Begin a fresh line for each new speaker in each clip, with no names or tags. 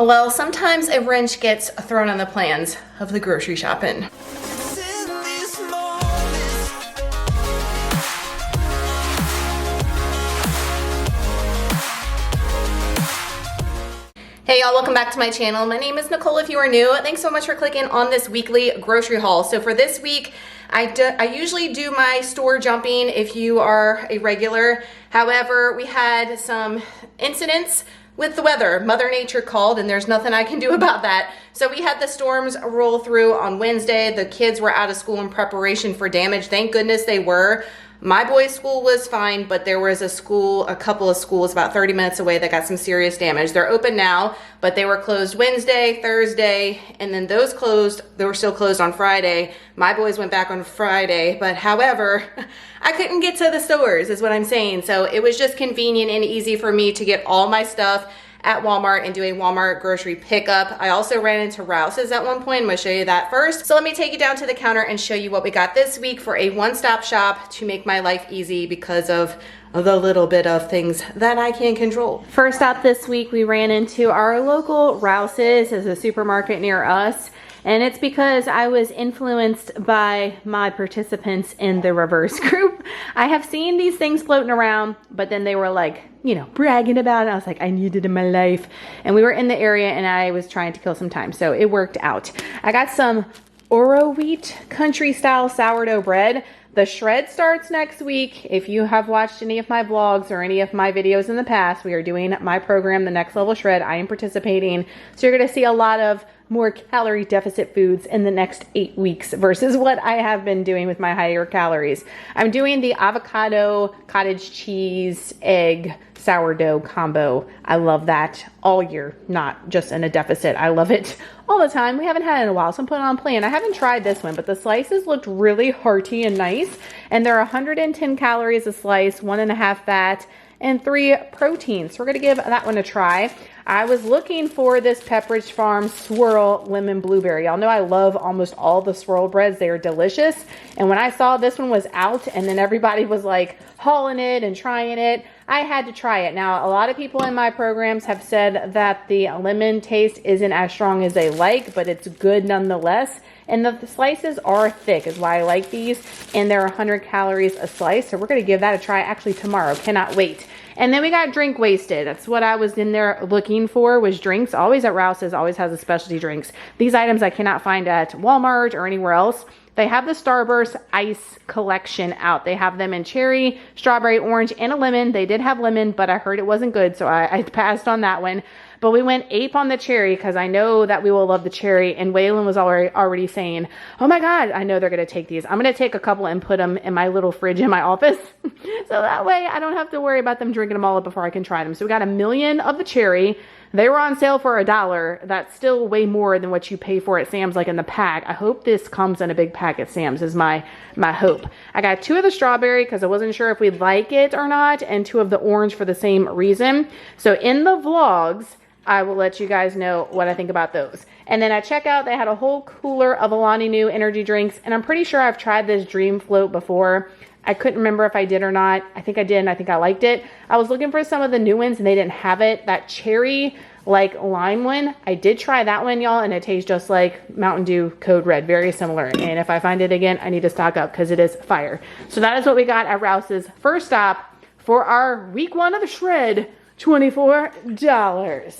Well, sometimes a wrench gets thrown on the plans of the grocery shopping. Hey y'all, welcome back to my channel. My name is Nicole if you are new. Thanks so much for clicking on this weekly grocery haul. So for this week, I usually do my store jumping if you are a regular. However, we had some incidents with the weather. Mother Nature called and there's nothing I can do about that. So we had the storms roll through on Wednesday. The kids were out of school in preparation for damage. Thank goodness they were. My boys' school was fine, but there was a couple of schools about 30 minutes away that got some serious damage. They're open now, but they were closed Wednesday, Thursday, and then those closed, they were still closed on Friday. My boys went back on Friday, but however, I couldn't get to the stores is what I'm saying. So it was just convenient and easy for me to get all my stuff at Walmart and do a Walmart grocery pickup. I also ran into Rouse's at one point. I'm gonna show you that first. So let me take you down to the counter and show you what we got this week for a one-stop shop to make my life easy because of the little bit of things that I can control. First up this week, we ran into our local Rouse's as a supermarket near us. And it's because I was influenced by my participants in the reverse group. I have seen these things floating around, but then they were like, you know, bragging about it. I was like, I need it in my life. And we were in the area and I was trying to kill some time. So it worked out. I got some Oro wheat country style sourdough bread. The shred starts next week. If you have watched any of my vlogs or any of my videos in the past, we are doing my program, The Next Level Shred. I am participating. So you're gonna see a lot of more calorie deficit foods in the next 8 weeks versus what I have been doing with my higher calories. I'm doing the avocado, cottage cheese, egg, sourdough combo. I love that all year, not just in a deficit. I love it all the time. We haven't had it in a while, so I'm putting it on plan. I haven't tried this one, but the slices looked really hearty and nice. And they're 110 calories a slice, 1.5 fat, and 3 proteins. So we're gonna give that one a try. I was looking for this Pepperidge Farm Swirl Lemon Blueberry. Y'all know I love almost all the swirl breads. They are delicious. And when I saw this one was out and then everybody was like hauling it and trying it, I had to try it. Now, a lot of people in my programs have said that the lemon taste isn't as strong as they like, but it's good nonetheless. And the slices are thick is why I like these. And they're 100 calories a slice. So we're gonna give that a try actually tomorrow. Cannot wait. And then we got drink wasted. That's what I was in there looking for, was drinks. Always at Rouse's, always has a specialty drinks. These items I cannot find at Walmart or anywhere else. They have the Starburst Ice collection out. They have them in cherry, strawberry, orange, and a lemon. They did have lemon, but I heard it wasn't good, so I passed on that one. But we went ape on the cherry because I know that we will love the cherry. And Waylon was already saying, oh my God, I know they're going to take these. I'm going to take a couple and put them in my little fridge in my office. So that way I don't have to worry about them drinking them all up before I can try them. So we got 1 million of the cherry. They were on sale for $1. That's still way more than what you pay for at Sam's, like in the pack. I hope this comes in a big pack at Sam's is my hope. I got 2 of the strawberry because I wasn't sure if we'd like it or not, and 2 of the orange for the same reason. So in the vlogs, I will let you guys know what I think about those. And then at checkout, they had a whole cooler of Alani Nu energy drinks. And I'm pretty sure I've tried this Dream Float before. I couldn't remember if I did or not. I think I did, and I think I liked it. I was looking for some of the new ones, and they didn't have it. That cherry, like lime one, I did try that one, y'all, and it tastes just like Mountain Dew Code Red. Very similar. And if I find it again, I need to stock up because it is fire. So that is what we got at Rouse's. First stop for our week 1 of the shred, $24.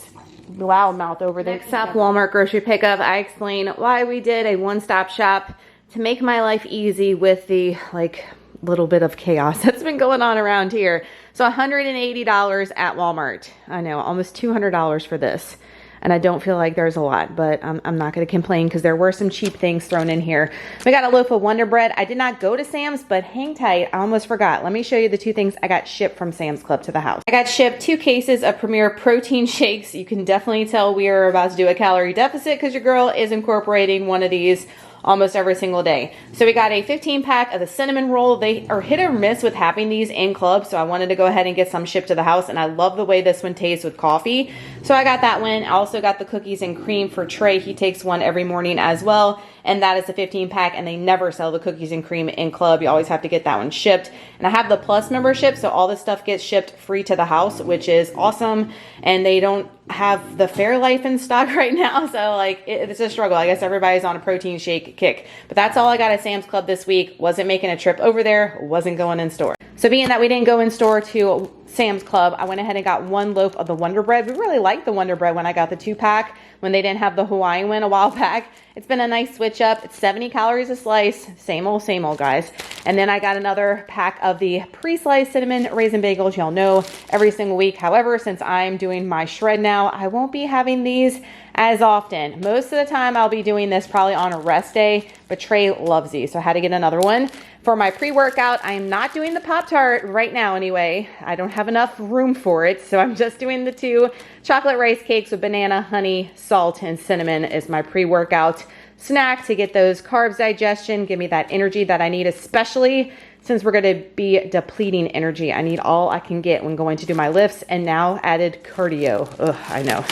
Loud mouth over there. Next up, Walmart grocery pickup. I explain why we did a one-stop shop to make my life easy with the like little bit of chaos that's been going on around here. So $180 at Walmart. I know, almost $200 for this. And I don't feel like there's a lot, but I'm not going to complain because there were some cheap things thrown in here. We got a loaf of Wonder Bread. I did not go to Sam's, but hang tight. I almost forgot. Let me show you the 2 things I got shipped from Sam's Club to the house. I got shipped 2 cases of Premier protein shakes. You can definitely tell we are about to do a calorie deficit because your girl is incorporating one of these almost every single day. So we got a 15 pack of the cinnamon roll. They are hit or miss with having these in club, so I wanted to go ahead and get some shipped to the house, and I love the way this one tastes with coffee. So I got that one. I also got the cookies and cream for Trey. He takes one every morning as well, and that is the 15 pack, and they never sell the cookies and cream in club. You always have to get that one shipped. And I have the Plus membership, so all this stuff gets shipped free to the house, which is awesome. And they don't have the Fairlife in stock right now, so like it's a struggle. I guess everybody's on a protein shake kick, but that's all I got at Sam's Club this week. Wasn't making a trip over there, wasn't going in store. So being that we didn't go in store to Sam's Club, I went ahead and got 1 loaf of the Wonder Bread. We really liked the Wonder Bread when I got the 2-pack, when they didn't have the Hawaiian one a while back. It's been a nice switch up. It's 70 calories a slice. Same old, guys. And then I got another pack of the pre-sliced cinnamon raisin bagels. Y'all know every single week. However, since I'm doing my shred now, I won't be having these as often. Most of the time I'll be doing this probably on a rest day, but Trey loves these, so I had to get another one. For my pre-workout, I am not doing the Pop-Tart right now anyway. I don't have enough room for it, so I'm just doing the 2 chocolate rice cakes with banana, honey, salt, and cinnamon is my pre-workout snack to get those carbs digestion, give me that energy that I need, especially since we're going to be depleting energy. I need all I can get when going to do my lifts, and now added cardio. Ugh, I know.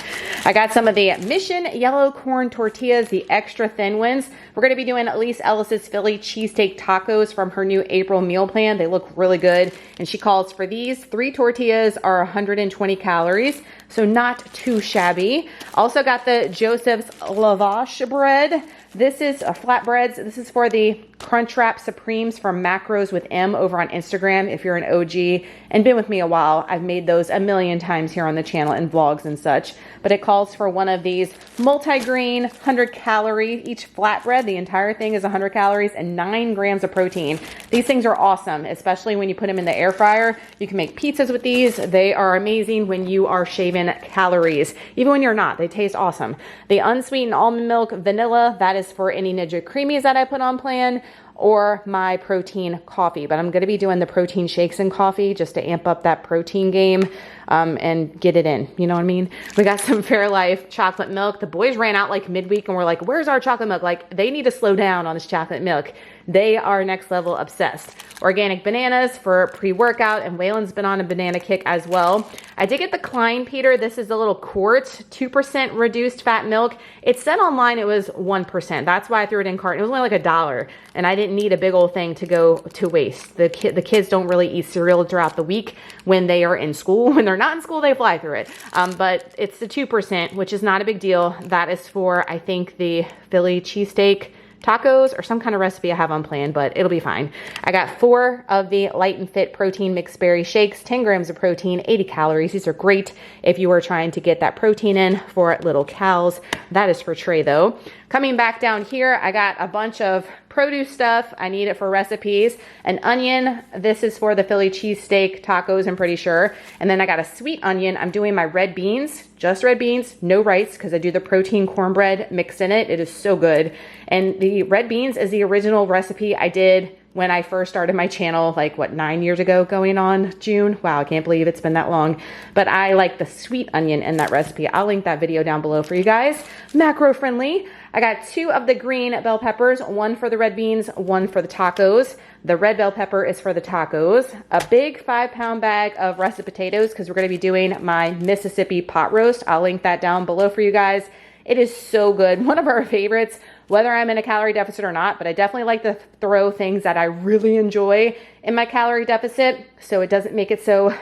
I got some of the Mission Yellow Corn Tortillas, the extra thin ones. We're going to be doing Elise Ellis's Philly cheesesteak tacos from her new April meal plan. They look really good, and she calls for these. 3 tortillas are 120 calories, so not too shabby. Also got the Joseph's Lavash bread. This is flatbreads. This is for the Crunchwrap Supremes from Macros with M over on Instagram. If you're an OG and been with me a while, I've made those a million times here on the channel in vlogs and such. But it calls for one of these multi-grain, 100 calorie each flatbread. The entire thing is 100 calories and 9 grams of protein. These things are awesome, especially when you put them in the air fryer. You can make pizzas with these. They are amazing when you are shaving calories. Even when you're not, they taste awesome. The unsweetened almond milk vanilla, that is for any Ninja Creamies that I put on plan, or my protein coffee. But I'm going to be doing the protein shakes and coffee just to amp up that protein game and get it in. You know what I mean? We got some Fairlife chocolate milk. The boys ran out like midweek and we're like, where's our chocolate milk? Like, they need to slow down on this chocolate milk. They are next level obsessed. Organic bananas for pre-workout, and Waylon's been on a banana kick as well. I did get the Klein Peter. This is a little quart, 2% reduced fat milk. It said online it was 1%. That's why I threw it in cart. It was only like $1, and I didn't need a big old thing to go to waste. The kids don't really eat cereal throughout the week when they are in school. When they're not in school, they fly through it. But it's the 2%, which is not a big deal. That is for, I think, the Philly cheesesteak tacos or some kind of recipe I have on plan, but it'll be fine. I got 4 of the Light and Fit protein mixed berry shakes, 10 grams of protein, 80 calories. These are great if you are trying to get that protein in for little cows. That is for Trey though. Coming back down here, I got a bunch of produce stuff. I need it for recipes. An onion. This is for the Philly cheesesteak tacos, I'm pretty sure. And then I got a sweet onion. I'm doing my red beans, just red beans, no rice, because I do the protein cornbread mix in it. It is so good. And the red beans is the original recipe I did when I first started my channel, like what, 9 years ago going on June? Wow, I can't believe it's been that long. But I like the sweet onion in that recipe. I'll link that video down below for you guys. Macro friendly. I got 2 of the green bell peppers, 1 for the red beans, 1 for the tacos. The red bell pepper is for the tacos. A big 5-pound bag of russet potatoes because we're going to be doing my Mississippi pot roast. I'll link that down below for you guys. It is so good. One of our favorites, whether I'm in a calorie deficit or not, but I definitely like to throw things that I really enjoy in my calorie deficit so it doesn't make it so,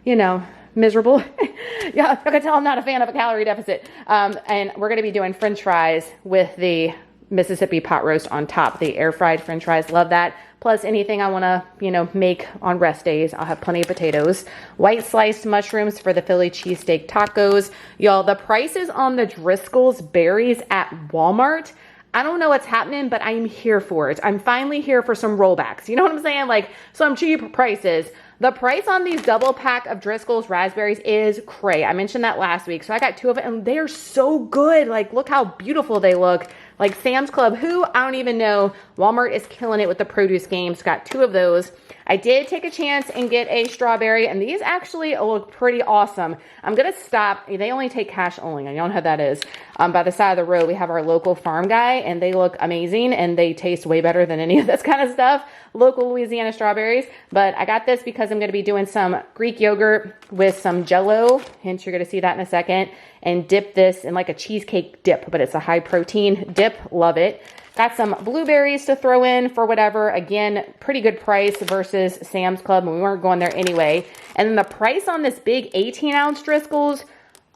you know, miserable. Yeah, I can tell I'm not a fan of a calorie deficit. And we're going to be doing french fries with the Mississippi pot roast on top. The air fried french fries, love that. Plus anything I want to, you know, make on rest days. I'll have plenty of potatoes. White sliced mushrooms for the Philly cheesesteak tacos. Y'all, the prices on the Driscoll's berries at Walmart, I don't know what's happening, but I'm here for it. I'm finally here for some rollbacks. You know what I'm saying? Like some cheap prices. The price on these double pack of Driscoll's raspberries is cray. I mentioned that last week. So I got 2 of it and they're so good. Like, look how beautiful they look. Like Sam's Club, who I don't even know. Walmart is killing it with the produce games. Got 2 of those. I did take a chance and get a strawberry, and these actually look pretty awesome. I'm going to stop. They only take cash only. I don't know how that is. By the side of the road, we have our local farm guy, and they look amazing, and they taste way better than any of this kind of stuff. Local Louisiana strawberries. But I got this because I'm going to be doing some Greek yogurt with some Jell-O. Hence, you're going to see that in a second. And dip this in like a cheesecake dip, but it's a high protein dip. Love it. Got some blueberries to throw in for whatever. Again, pretty good price versus Sam's Club, and we weren't going there anyway. And then the price on this big 18-ounce Driscoll's,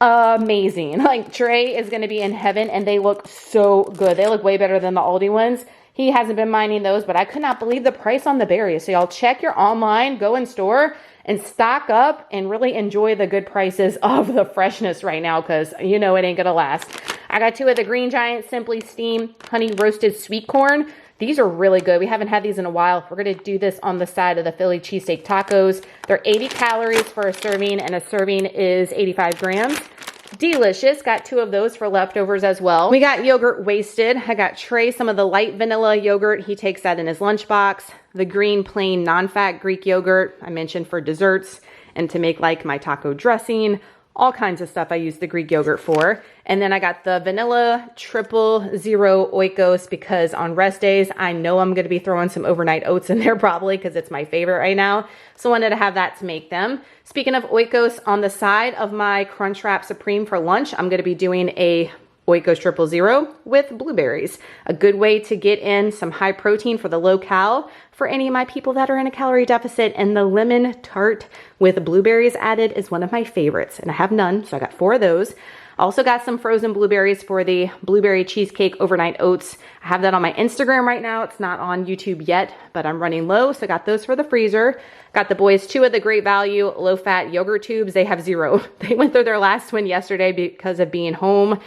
amazing. Like, Trey is going to be in heaven, and they look so good. They look way better than the Aldi ones. He hasn't been minding those, but I could not believe the price on the berries. So y'all check your online, go in store, and stock up and really enjoy the good prices of the freshness right now, because you know it ain't gonna last. I got 2 of the Green Giant Simply Steamed Honey Roasted Sweet Corn. These are really good. We haven't had these in a while. We're gonna do this on the side of the Philly cheesesteak tacos. They're 80 calories for a serving, and a serving is 85 grams. Delicious. Got 2 of those for leftovers as well. We got yogurt wasted. I got Trey some of the light vanilla yogurt. He takes that in his lunchbox. The green plain non-fat Greek yogurt I mentioned for desserts and to make like my taco dressing. All kinds of stuff I use the Greek yogurt for. And then I got the vanilla 000 Oikos because on rest days, I know I'm going to be throwing some overnight oats in there probably because it's my favorite right now. So I wanted to have that to make them. Speaking of Oikos, on the side of my Crunchwrap Supreme for lunch, I'm going to be doing a Oikos 000 with blueberries. A good way to get in some high protein for the low cal for any of my people that are in a calorie deficit. And the lemon tart with blueberries added is one of my favorites. And I have none, so I got 4 of those. Also got some frozen blueberries for the blueberry cheesecake overnight oats. I have that on my Instagram right now. It's not on YouTube yet, but I'm running low, so I got those for the freezer. Got the boys 2 of the Great Value low-fat yogurt tubes. They have 0. They went through their last one yesterday because of being home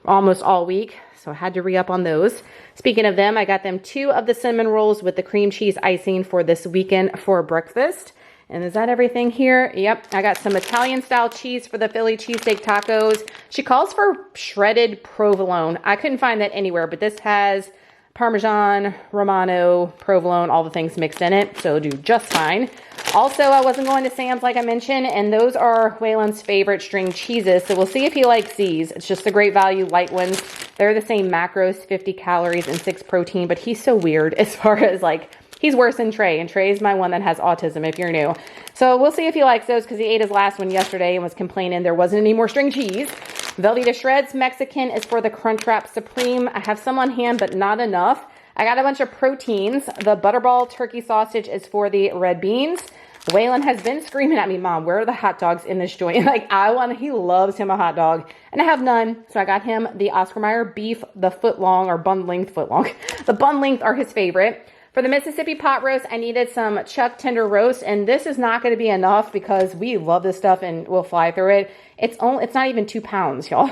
almost all week, so I had to re-up on those. Speaking of them, I got them 2 of the cinnamon rolls with the cream cheese icing for this weekend for breakfast. And is that everything here? Yep, I got some Italian style cheese for the Philly cheesesteak tacos. She calls for shredded provolone. I couldn't find that anywhere, but this has Parmesan, Romano, provolone, all the things mixed in it, so do just fine. Also, I wasn't going to Sam's like I mentioned, and those are Waylon's favorite string cheeses, so we'll see if he likes these. It's just the Great Value light ones. They're the same macros, 50 calories and 6 protein, but he's so weird as far as like, he's worse than Trey, and Trey's my one that has autism if you're new. So we'll see if he likes those because he ate his last one yesterday and was complaining there wasn't any more string cheese. Velveeta Shreds Mexican is for the Crunchwrap Supreme. I have some on hand, but not enough. I got a bunch of proteins. The Butterball Turkey Sausage is for the red beans. Waylon has been screaming at me, Mom, where are the hot dogs in this joint? Like, he loves him a hot dog. And I have none. So I got him the Oscar Mayer beef, the foot long or bun length foot long. The bun length are his favorite. For the Mississippi pot roast, I needed some chuck tender roast, and this is not going to be enough because we love this stuff and we'll fly through it. It's not even 2 pounds, y'all.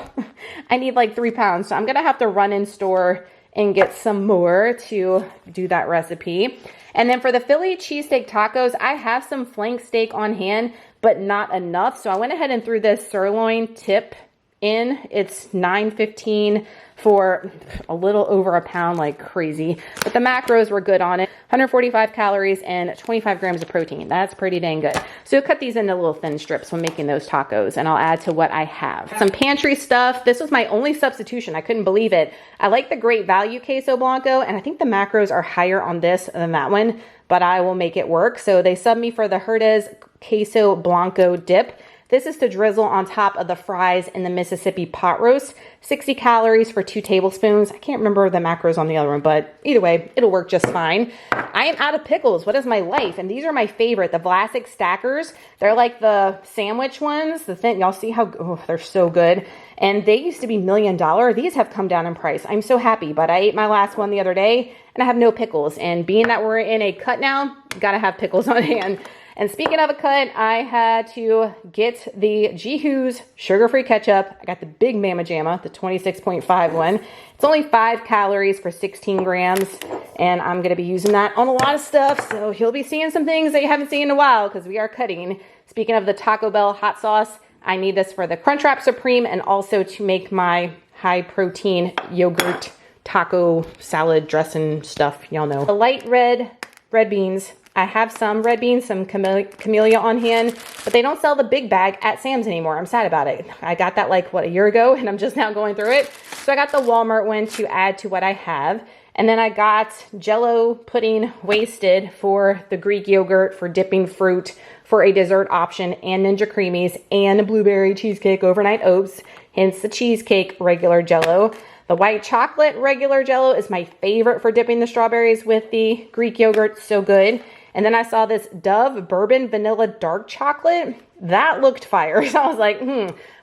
I need like 3 pounds, so I'm going to have to run in store and get some more to do that recipe. And then for the Philly cheesesteak tacos, I have some flank steak on hand, but not enough. So I went ahead and threw this sirloin tip in. It's $9.15 for a little over a pound, like crazy. But the macros were good on it. 145 calories and 25 grams of protein. That's pretty dang good. So cut these into little thin strips when making those tacos, and I'll add to what I have. Some pantry stuff. This was my only substitution. I couldn't believe it. I like the Great Value Queso Blanco, and I think the macros are higher on this than that one, but I will make it work. So they subbed me for the Herdez Queso Blanco dip. This is to drizzle on top of the fries in the Mississippi pot roast. 60 calories for 2 tablespoons. I can't remember the macros on the other one, but either way, it'll work just fine. I am out of pickles. What is my life? And these are my favorite, the Vlasic Stackers. They're like the sandwich ones. The thin, y'all see how, they're so good. And they used to be $1 million. These have come down in price. I'm so happy, but I ate my last one the other day and I have no pickles. And being that we're in a cut now, gotta have pickles on hand. And speaking of a cut, I had to get the G-Hoo's sugar-free ketchup. I got the Big Mama Jamma, the 26.5 one. It's only 5 calories for 16 grams, and I'm going to be using that on a lot of stuff, so you'll be seeing some things that you haven't seen in a while because we are cutting. Speaking of the Taco Bell hot sauce, I need this for the Crunchwrap Supreme and also to make my high-protein yogurt taco salad dressing stuff, y'all know. The light red beans. I have some red beans, some camellia on hand, but they don't sell the big bag at Sam's anymore. I'm sad about it. I got that like, what, a year ago, and I'm just now going through it. So I got the Walmart one to add to what I have. And then I got Jell-O pudding wasted for the Greek yogurt, for dipping fruit, for a dessert option, and Ninja Creamies, and a blueberry cheesecake overnight oats, hence the cheesecake regular Jell-O. The white chocolate regular Jell-O is my favorite for dipping the strawberries with the Greek yogurt. So good. And then I saw this Dove Bourbon Vanilla Dark Chocolate. That looked fire. So I was like,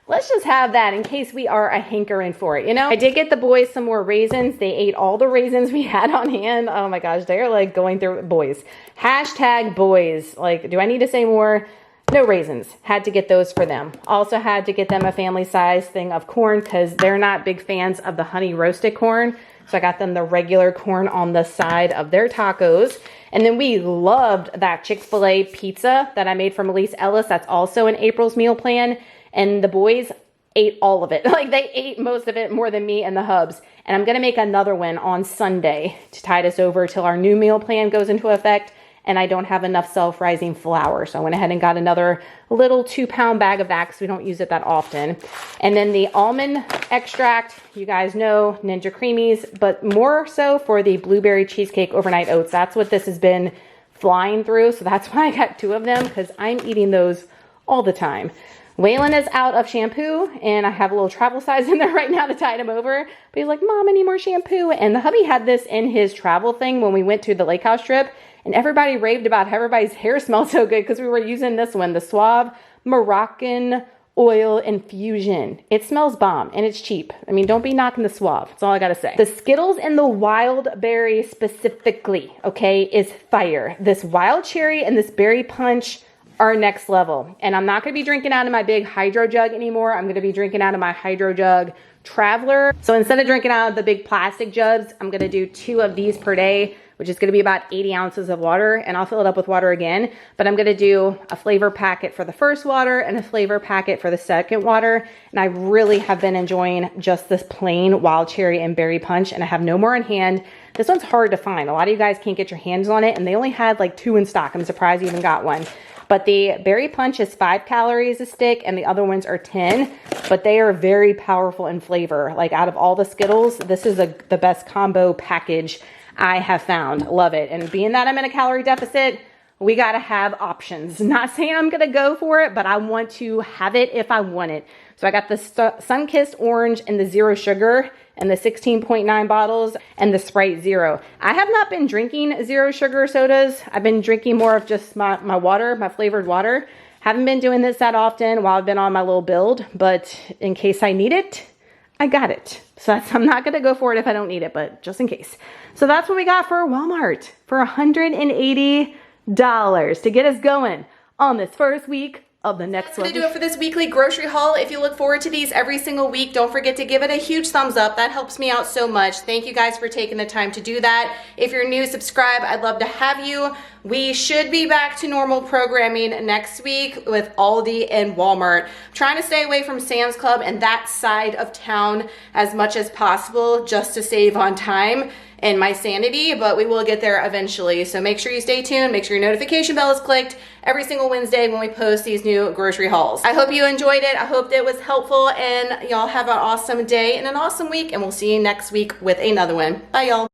let's just have that in case we are a hankering for it, you know? I did get the boys some more raisins. They ate all the raisins we had on hand. Oh my gosh, they're like going through it. Boys. Hashtag boys. Like, do I need to say more? No raisins. Had to get those for them. Also had to get them a family size thing of corn because they're not big fans of the honey roasted corn. So I got them the regular corn on the side of their tacos. And then we loved that Chick-fil-A pizza that I made for Elise Ellis. That's also in April's meal plan. And the boys ate all of it. Like, they ate most of it more than me and the hubs. And I'm going to make another one on Sunday to tide us over till our new meal plan goes into effect. And I don't have enough self-rising flour. So I went ahead and got another little 2-pound bag of that because we don't use it that often. And then the almond extract, you guys know, Ninja Creamies, but more so for the blueberry cheesecake overnight oats. That's what this has been flying through. So that's why I got 2 of them, because I'm eating those all the time. Waylon is out of shampoo, and I have a little travel size in there right now to tide him over. But he's like, Mom, I need more shampoo. And the hubby had this in his travel thing when we went to the lake house trip. And everybody raved about how everybody's hair smelled so good because we were using this one, the Suave Moroccan Oil Infusion. It smells bomb and it's cheap. I mean, don't be knocking the Suave. That's all I got to say. The Skittles and the wild berry specifically, okay, is fire. This wild cherry and this berry punch are next level. And I'm not going to be drinking out of my big hydro jug anymore. I'm going to be drinking out of my hydro jug Traveler. So instead of drinking out of the big plastic jugs, I'm going to do 2 of these per day, which is going to be about 80 ounces of water, and I'll fill it up with water again. But I'm going to do a flavor packet for the first water and a flavor packet for the second water. And I really have been enjoying just this plain wild cherry and berry punch, and I have no more in hand. This one's hard to find. A lot of you guys can't get your hands on it, and they only had like 2 in stock. I'm surprised you even got one. But the berry punch is 5 calories a stick, and the other ones are 10. But they are very powerful in flavor. Like, out of all the Skittles, this is the best combo package I have found. Love it. And being that I'm in a calorie deficit, we got to have options. Not saying I'm going to go for it, but I want to have it if I want it. So I got the Sun-Kissed Orange and the Zero Sugar and the 16.9 bottles and the Sprite Zero. I have not been drinking zero sugar sodas. I've been drinking more of just my water, my flavored water. Haven't been doing this that often while I've been on my little build, but in case I need it, I got it. So I'm not going to go for it if I don't need it, but just in case. So that's what we got for Walmart for $180 to get us going on this first week of the next one. That's gonna do it for this weekly grocery haul. If you look forward to these every single week, don't forget to give it a huge thumbs up. That helps me out so much. Thank you guys for taking the time to do that. If you're new, subscribe. I'd love to have you. We should be back to normal programming next week with Aldi and Walmart. I'm trying to stay away from Sam's Club and that side of town as much as possible just to save on time and my sanity, but we will get there eventually. So make sure you stay tuned. Make sure your notification bell is clicked every single Wednesday when we post these new grocery hauls. I hope you enjoyed it. I hope it was helpful, and y'all have an awesome day and an awesome week, and we'll see you next week with another one. Bye, y'all.